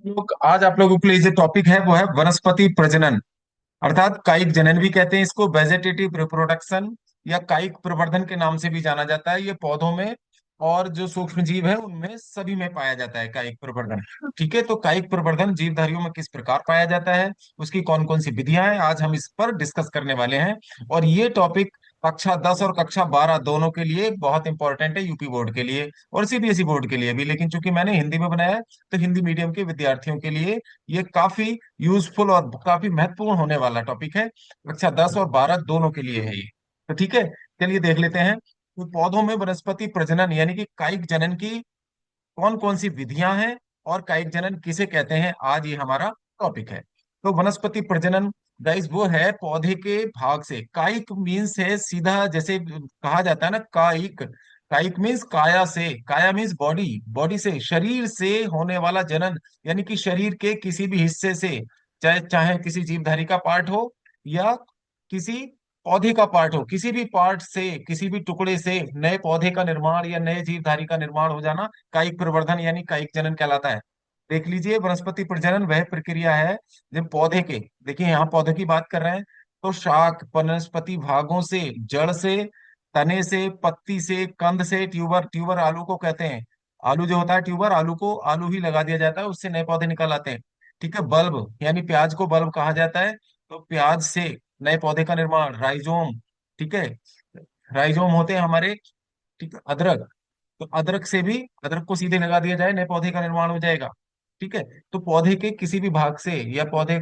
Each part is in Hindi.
लोग आज आप लोगों के लिए जो टॉपिक है वो है वनस्पति प्रजनन, अर्थात कायिक जनन भी कहते हैं इसको, वेजेटेटिव रिप्रोडक्शन या कायिक प्रवर्धन के नाम से भी जाना जाता है। ये पौधों में और जो सूक्ष्म जीव है उनमें सभी में पाया जाता है कायिक प्रवर्धन। ठीक है, तो कायिक प्रवर्धन जीवधारियों में किस प्रकार पाया जाता है, उसकी कौन कौन सी विधियां हैं, आज हम इस पर डिस्कस करने वाले हैं। और ये टॉपिक कक्षा 10 और कक्षा 12 दोनों के लिए बहुत इंपॉर्टेंट है, यूपी बोर्ड के लिए और सीबीएसई बोर्ड के लिए भी। लेकिन चूंकि मैंने हिंदी में बनाया है तो हिंदी मीडियम के विद्यार्थियों के लिए ये काफी यूजफुल और काफी महत्वपूर्ण होने वाला टॉपिक है। कक्षा 10 और 12 दोनों के लिए है ये। तो ठीक है, चलिए देख लेते हैं। तो पौधों में वनस्पति प्रजनन यानी कि कायिक जनन की कौन कौन सी विधियां हैं और कायिक जनन किसे कहते हैं, आज ये हमारा टॉपिक है। तो वनस्पति प्रजनन गाइस वो है पौधे के भाग से, कायिक मीन्स है सीधा, जैसे कहा जाता है ना कायिक, कायिक मीन्स काया से, काया मीन्स बॉडी, बॉडी से, शरीर से होने वाला जनन, यानी कि शरीर के किसी भी हिस्से से, चाहे चाहे किसी जीवधारी का पार्ट हो या किसी पौधे का पार्ट हो, किसी भी पार्ट से, किसी भी टुकड़े से नए पौधे का निर्माण या नए जीवधारी का निर्माण हो जाना कायिक प्रवर्धन यानी कायिक जनन कहलाता है। देख लीजिए, वनस्पति प्रजनन वह प्रक्रिया है जब पौधे के, देखिए यहाँ पौधे की बात कर रहे हैं, तो शाख वनस्पति भागों से, जड़ से, तने से, पत्ती से, कंद से, ट्यूबर, ट्यूबर आलू को कहते हैं, आलू जो होता है ट्यूबर, आलू को आलू ही लगा दिया जाता है, उससे नए पौधे निकल आते हैं। ठीक है, बल्ब यानी प्याज को बल्ब कहा जाता है, तो प्याज से नए पौधे का निर्माण, राइजोम। ठीक है, राइजोम होते हैं हमारे। ठीक है, अदरक, तो अदरक से भी, अदरक को सीधे लगा दिया जाए नए पौधे का निर्माण हो जाएगा। ठीक है, तो पौधे के किसी भी भाग से या पौधे,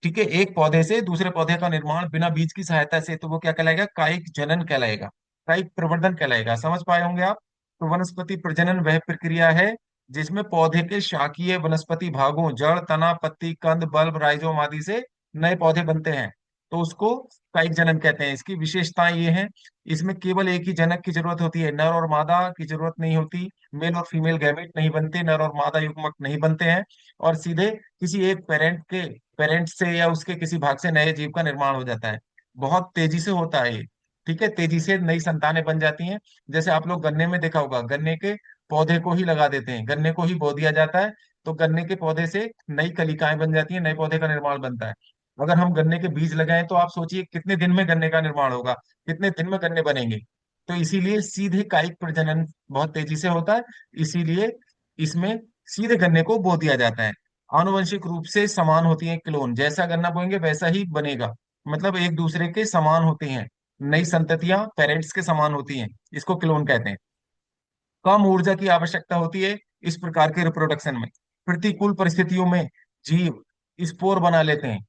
ठीक है, एक पौधे से दूसरे पौधे का निर्माण बिना बीज की सहायता से, तो वो क्या कहलाएगा, कायिक जनन कहलाएगा, कायिक प्रवर्धन कहलाएगा। समझ पाए होंगे आप। तो वनस्पति प्रजनन वह प्रक्रिया है जिसमें पौधे के शाकीय वनस्पति भागों, जड़, तना, पत्ती, कंद, बल्ब, राइजोम आदि से नए पौधे बनते हैं, तो उसको कायिक जनन कहते हैं। इसकी विशेषताएं ये हैं, इसमें केवल एक ही जनक की जरूरत होती है, नर और मादा की जरूरत नहीं होती, मेल और फीमेल गैमेट नहीं बनते, नर और मादा युग्मक नहीं बनते हैं, और सीधे किसी एक पेरेंट से या उसके किसी भाग से नए जीव का निर्माण हो जाता है। बहुत तेजी से होता है ये। ठीक है, तेजी से नई संतानें बन जाती हैं। जैसे आप लोग गन्ने में देखा होगा, गन्ने के पौधे को ही लगा देते हैं, गन्ने को ही बो दिया जाता है, तो गन्ने के पौधे से नई कलिकाएं बन जाती हैं, नए पौधे का निर्माण बनता है। अगर हम गन्ने के बीज लगाएं तो आप सोचिए कितने दिन में गन्ने का निर्माण होगा, कितने दिन में गन्ने बनेंगे। तो इसीलिए सीधे कायिक प्रजनन बहुत तेजी से होता है, इसीलिए इसमें सीधे गन्ने को बो दिया जाता है। आनुवंशिक रूप से समान होती है क्लोन, जैसा गन्ना बोएंगे वैसा ही बनेगा, मतलब एक दूसरे के समान होते हैं, नई संततियां पेरेंट्स के समान होती हैं, इसको क्लोन कहते हैं। कम ऊर्जा की आवश्यकता होती है इस प्रकार के रिप्रोडक्शन में। प्रतिकूल परिस्थितियों में जीव स्पोर बना लेते हैं,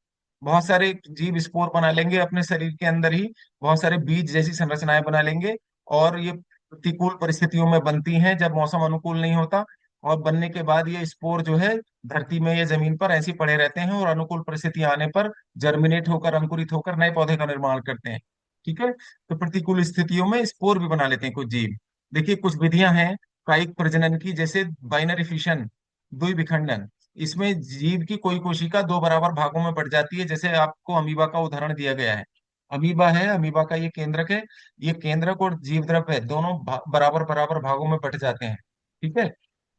बहुत सारे जीव स्पोर बना लेंगे अपने शरीर के अंदर ही, बहुत सारे बीज जैसी संरचनाएं बना लेंगे, और ये प्रतिकूल परिस्थितियों में बनती हैं जब मौसम अनुकूल नहीं होता, और बनने के बाद ये स्पोर जो है धरती में या जमीन पर ऐसे ही पड़े रहते हैं, और अनुकूल परिस्थितियां आने पर जर्मिनेट होकर, अंकुरित होकर नए पौधे का निर्माण करते हैं। ठीक है, तो प्रतिकूल स्थितियों में स्पोर भी बना लेते हैं कुछ जीव। देखिए कुछ विधियां हैं कायिक प्रजनन की, जैसे बाइनरी फिशन, द्विविखंडन। इसमें जीव की कोई कोशिका दो बराबर भागों में बढ़ जाती है, जैसे आपको अमीबा का उदाहरण दिया गया है। अमीबा है, अमीबा का ये केंद्रक है, ये केंद्रक और जीव द्रव्य है दोनों बराबर बराबर भागों में बढ़ जाते हैं। ठीक है,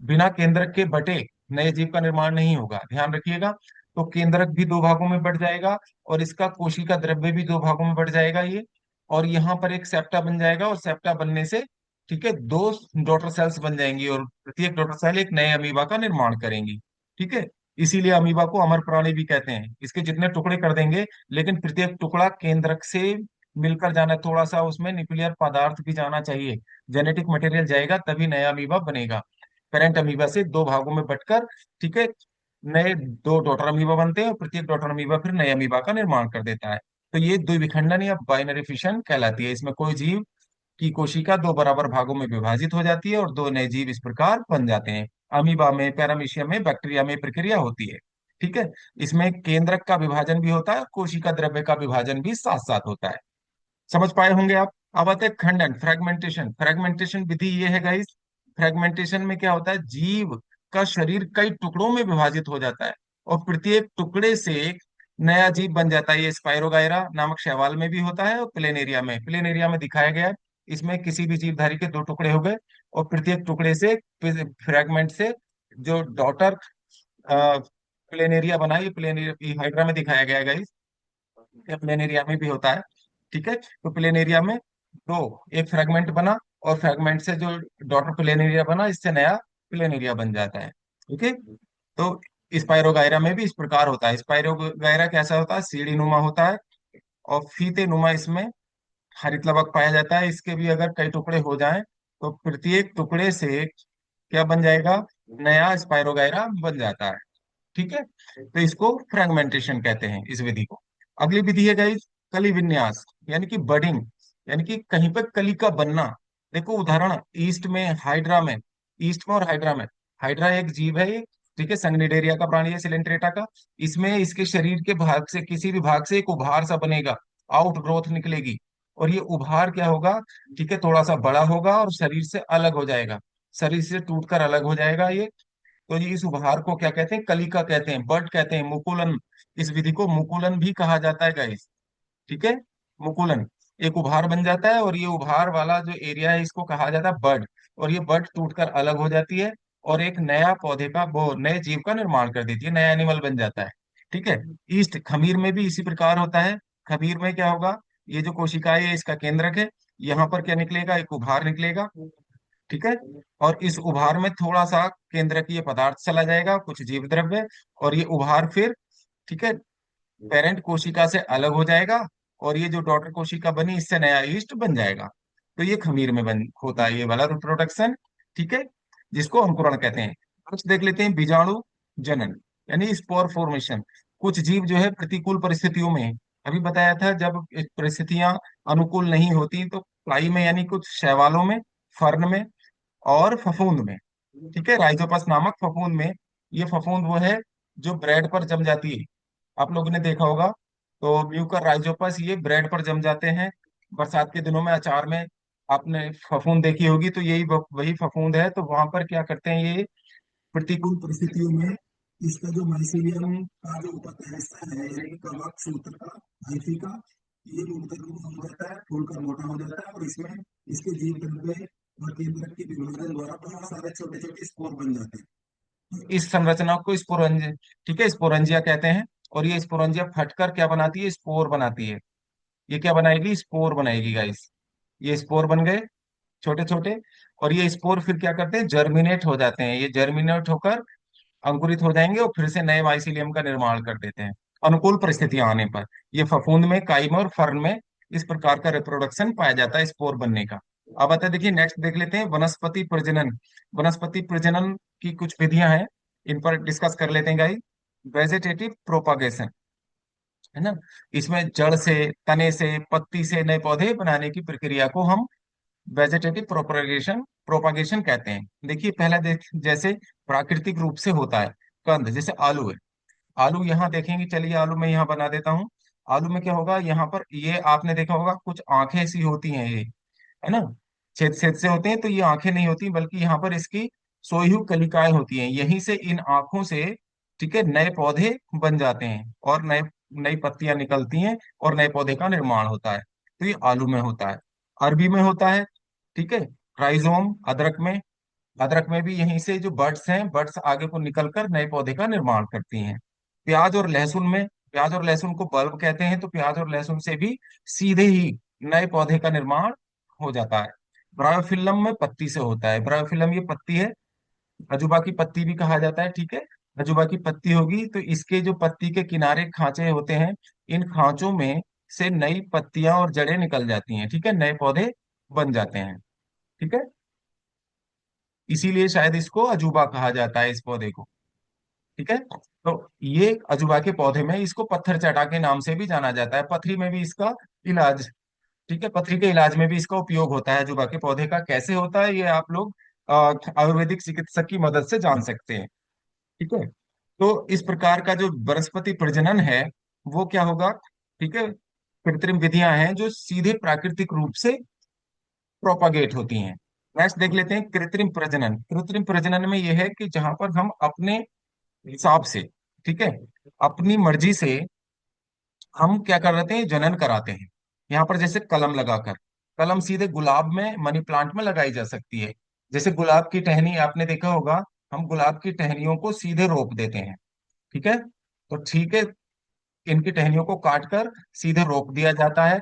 बिना केंद्रक के बटे नए जीव का निर्माण नहीं होगा, ध्यान रखिएगा। तो केंद्रक भी दो भागों में बढ़ जाएगा, और इसका कोशिका द्रव्य भी दो भागों में बढ़ जाएगा ये, और यहाँ पर एक सेप्टा बन जाएगा, और सेप्टा बनने से, ठीक है, दो डॉटर सेल्स बन जाएंगी, और प्रत्येक डॉटर सेल एक नए अमीबा का निर्माण करेंगी। ठीक है, इसीलिए अमीबा को अमर प्राणी भी कहते हैं, इसके जितने टुकड़े कर देंगे लेकिन प्रत्येक टुकड़ा केंद्रक से मिलकर जाना, थोड़ा सा उसमें न्यूक्लियर पदार्थ भी जाना चाहिए, जेनेटिक मटेरियल जाएगा तभी नया अमीबा बनेगा। पेरेंट अमीबा से दो भागों में बटकर, ठीक है, नए दो डॉटर अमीबा बनते हैं, और प्रत्येक डॉटर अमीबा फिर नए अमीबा का निर्माण कर देता है। तो ये द्विविखंडन या बाइनरी फिशन कहलाती है। इसमें कोई जीव की कोशिका दो बराबर भागों में विभाजित हो जाती है और दो नए जीव इस प्रकार बन जाते हैं। अमीबा में, पैरामीशियम में, बैक्टीरिया में प्रक्रिया होती है। ठीक है, इसमें केंद्रक का विभाजन भी होता है, कोशिका द्रव्य का विभाजन भी साथ साथ होता है। समझ पाए होंगे आप। अब आते हैं खंडन, फ्रेगमेंटेशन। फ्रेगमेंटेशन विधि ये है गाइस, फ्रेगमेंटेशन में क्या होता है, जीव का शरीर कई टुकड़ों में विभाजित हो जाता है, और प्रत्येक टुकड़े से एक नया जीव बन जाता है। ये स्पाइरोगायरा नामक शैवाल में भी होता है, और प्लेनेरिया में दिखाया गया है। इसमें किसी भी जीवधारी के दो टुकड़े हो गए, और प्रत्येक टुकड़े से, फ्रैगमेंट से, जो डॉटर प्लेनेरिया बना, ये प्लेनेरिया हाइड्रा में दिखाया गया है गाइस, या प्लेनेरिया में भी होता है। ठीक है, तो प्लेनेरिया में दो, एक फ्रेगमेंट बना, और फ्रेगमेंट से जो डॉटर प्लेनेरिया बना, इससे नया प्लेनेरिया बन जाता है। ओके, तो स्पाइरोगायरा में भी इस प्रकार होता है। स्पाइरोगायरा कैसा होता है? सीढ़ी नुमा होता है, और फीते नुमा इसमें हरित लवक पाया जाता है। इसके भी अगर कई टुकड़े हो जाएं तो प्रत्येक टुकड़े से क्या बन जाएगा? नया स्पाइरोगायरा बन जाता है। ठीक है, तो इसको फ्रेगमेंटेशन कहते हैं, इस विधि को। अगली विधि है गाइस, कली विन्यास, यानी कि बडिंग, यानी कि कहीं पर कली का बनना। देखो उदाहरण, ईस्ट में हाइड्रा में, ईस्ट में और हाइड्रा में, हाइड्रा एक जीव है ये, ठीक है, संगनिडेरिया का प्राणी है, सिलेंट्रेटा का। इसमें इसके शरीर के भाग से, किसी भी भाग से एक उभार सा बनेगा, आउट ग्रोथ निकलेगी, और ये उभार क्या होगा? ठीक है, थोड़ा सा बड़ा होगा और शरीर से अलग हो जाएगा, शरीर से टूटकर अलग हो जाएगा ये। तो ये इस उपहार को क्या कहते हैं? कलिका कहते हैं, बड कहते हैं, मुकुलन। इस विधि को मुकुलन भी कहा जाता है गाइस। ठीक है, मुकुलन, एक उभार बन जाता है, और ये उभार वाला जो एरिया है इसको कहा जाता है बड, और ये बड टूटकर अलग हो जाती है, और एक नया पौधे का, वो नए जीव का निर्माण कर देती है, नया एनिमल बन जाता है। ठीक है, ईस्ट खमीर में भी इसी प्रकार होता है। खमीर में क्या होगा? ये जो कोशिकाएं है, इसका केंद्रक है, यहाँ पर क्या निकलेगा? एक उभार निकलेगा। ठीक है, और इस उभार में थोड़ा सा केंद्रकीय पदार्थ चला जाएगा, कुछ जीव द्रव्य, और ये उभार फिर, ठीक है, पेरेंट कोशिका से अलग हो जाएगा, और ये जो डॉटर कोशिका बनी, इससे नया ईस्ट बन जाएगा। तो ये खमीर में बन होता है ये वाला रिप्रोडक्शन। ठीक है, जिसको अंकुरण कहते हैं। कुछ देख लेते हैं, बीजाणु जनन, यानी स्पोर फॉर्मेशन। कुछ जीव जो है प्रतिकूल परिस्थितियों में, अभी बताया था, जब परिस्थितियां अनुकूल नहीं होती तो फ्लाई में, यानी कुछ शैवालों में, फर्न में, और फफूंद में। ठीक है, राइजोपस नामक फफूंद में, ये फफूंद वो है जो ब्रेड पर जम जाती है, आप लोगों ने देखा होगा। तो म्यूकर राइजोपस ये ब्रेड पर जम जाते हैं, बरसात के दिनों में अचार में आपने फफूंद देखी होगी, तो यही वही फफूंद है। तो वहां पर क्या करते हैं ये, प्रतिकूल परिस्थितियों में इसका जो माइसीलियम का जो ऊपर हिस्सा है, यानी कवक सूत्र का, हाइफी का, ये मुड़कर हो जाता है, फूलकर मोटा हो जाता है, और इसमें इसके जीव द्रव्य और केंद्रक के विभाजन द्वारा बहुत सारे छोटे छोटे स्पोर बन जाते हैं। इस संरचना को स्पोरेंजिया, ठीक है, स्पोरेंजिया कहते हैं। और ये स्पोरेंजिया फटकर क्या बनाती है? स्पोर बनाती है। ये क्या बनाएगी? स्पोर बनाएगी गाइस। ये स्पोर बन गए छोटे छोटे, और ये स्पोर फिर क्या करते हैं? जर्मिनेट हो जाते हैं, ये जर्मिनेट होकर अंकुरित हो जाएंगे, और फिर से नए माइसीलियम का निर्माण कर देते हैं अनुकूल परिस्थितियां आने पर। ये फफूंद में, काई में और फर्न में इस प्रकार का रिप्रोडक्शन पाया जाता है स्पोर बनने का। अब आता है, देखिए नेक्स्ट देख लेते हैं, वनस्पति प्रजनन। वनस्पति प्रजनन की कुछ विधियां हैं, इन पर डिस्कस कर लेते हैं गाइस। वेजिटेटिव प्रोपागेशन, है ना, इसमें जड़ से, तने से, पत्ती से नए पौधे बनाने की प्रक्रिया को हम वेजिटेटिव प्रोपगेशन प्रोपागेशन कहते हैं। देखिए पहला जैसे प्राकृतिक रूप से होता है, कंद, जैसे आलू है। आलू यहाँ देखेंगे, चलिए आलू में यहाँ बना देता हूँ। आलू में क्या होगा? यहाँ पर ये आपने देखा होगा, कुछ आंखें सी होती हैं ये, है ना, छेद छेद से होते हैं, तो ये आंखें नहीं होती, बल्कि यहाँ पर इसकी सोई हुई कलिकाएं होती हैं, यहीं से इन आंखों से, ठीक है, नए पौधे बन जाते हैं, और नए नई पत्तियां निकलती हैं, और नए पौधे का निर्माण होता है। तो ये आलू में होता है। अरबी में होता है, ठीक है, राइजोम, अदरक में, अदरक में भी यहीं से जो बड्स हैं, बड्स आगे को निकलकर नए पौधे का निर्माण करती हैं। प्याज और लहसुन में, प्याज और लहसुन को बल्ब कहते हैं, तो प्याज और लहसुन से भी सीधे ही नए पौधे का निर्माण हो जाता है। ब्रायोफिल्म में पत्ती से होता है, ब्रायोफिल्म ये पत्ती है, अजूबा की पत्ती भी कहा जाता है। ठीक है, अजूबा की पत्ती होगी, तो इसके जो पत्ती के किनारे खांचे होते हैं, इन खांचों में से नई पत्तियां और जड़ें निकल जाती हैं, ठीक है, नए पौधे बन जाते हैं। ठीक है, इसीलिए शायद इसको अजूबा कहा जाता है, इस पौधे को। ठीक है, तो ये अजूबा के पौधे में इसको पत्थर चटा के नाम से भी जाना जाता है, पथरी में भी इसका इलाज, ठीक है, पथरी के इलाज में भी इसका उपयोग होता है। अजूबा के पौधे का कैसे होता है, ये आप लोग आयुर्वेदिक चिकित्सक की मदद से जान सकते हैं। ठीक है, तो इस प्रकार का जो वनस्पति प्रजनन है, वो क्या होगा? ठीक है, कृत्रिम विधियां हैं जो सीधे प्राकृतिक रूप से प्रोपागेट होती हैं। नेक्स्ट देख लेते हैं कृत्रिम प्रजनन। कृत्रिम प्रजनन में यह है कि जहां पर हम अपने हिसाब से, ठीक है, अपनी मर्जी से हम क्या कर रहे हैं? जनन कराते हैं, यहाँ पर जैसे कलम लगाकर। कलम सीधे गुलाब में, मनी प्लांट में लगाई जा सकती है। जैसे गुलाब की टहनी आपने देखा होगा, हम गुलाब की टहनियों को सीधे रोप देते हैं, ठीक है। तो ठीक है, इनकी टहनियों को काट कर सीधे रोप दिया जाता है,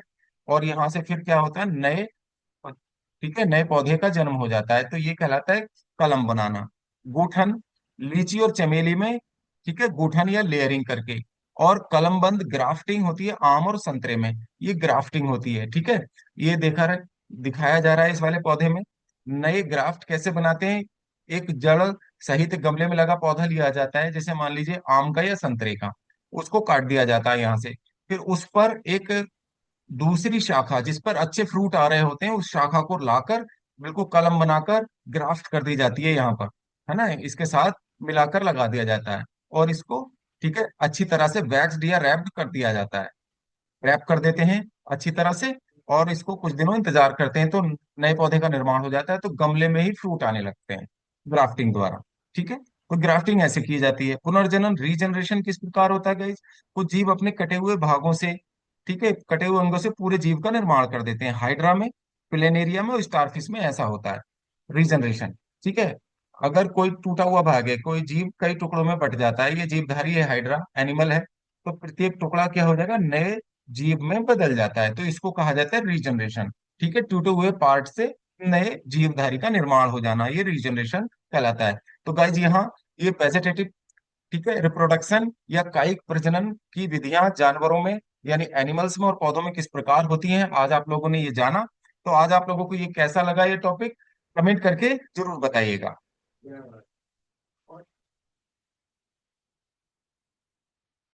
और यहाँ से फिर क्या होता है, नए, ठीक है, नए पौधे का जन्म हो जाता है। तो ये कहलाता है कलम बनाना। गूठन, लीची और चमेली में, ठीक है, गूठन या लेयरिंग करके। और कलमबंद ग्राफ्टिंग होती है आम और संतरे में, ये ग्राफ्टिंग होती है, ठीक है। ये दिखाया जा रहा है इस वाले पौधे में। नए ग्राफ्ट कैसे बनाते हैं, एक जड़ सहित गमले में लगा पौधा लिया जाता है, जैसे मान लीजिए आम का या संतरे का, उसको काट दिया जाता है यहाँ से। फिर उस पर एक दूसरी शाखा जिस पर अच्छे फ्रूट आ रहे होते हैं, उस शाखा को लाकर बिल्कुल कलम बनाकर ग्राफ्ट कर दी जाती है यहाँ पर, है ना, इसके साथ मिलाकर लगा दिया जाता है। और इसको, ठीक है, अच्छी तरह से वैक्स्ड या रैप्ड कर दिया जाता है, रैप कर देते हैं अच्छी तरह से। और इसको कुछ दिनों इंतजार करते हैं, तो नए पौधे का निर्माण हो जाता है, तो गमले में ही फ्रूट आने लगते हैं ग्राफ्टिंग द्वारा, ठीक है। तो ग्राफ्टिंग ऐसे की जाती है। पुनर्जनन, रीजनरेशन किस प्रकार होता है गाइस, कुछ जीव अपने कटे हुए भागों से, ठीक है, कटे हुए अंगों से पूरे जीव का निर्माण कर देते हैं। हाइड्रा में, प्लेनेरिया में और स्टारफिश में ऐसा होता है रीजनरेशन, ठीक है। अगर कोई टूटा हुआ भाग है, कोई जीव कई टुकड़ों में बट जाता है, ये जीवधारी है, हाइड्रा एनिमल है, तो प्रत्येक टुकड़ा क्या हो जाएगा, नए जीव में बदल जाता है, तो इसको कहा जाता है रीजनरेशन, ठीक है। टूटे हुए पार्ट से नए जीवधारी का निर्माण हो जाना, ये रीजनरेशन कहलाता है। तो गाइज यहाँ ये वेजिटेटिव, ठीक है, रिप्रोडक्शन या कायिक प्रजनन की विधियां जानवरों में, यानी एनिमल्स में और पौधों में किस प्रकार होती हैं, आज आप लोगों ने ये जाना। तो आज आप लोगों को ये कैसा लगा ये टॉपिक, कमेंट करके जरूर बताइएगा।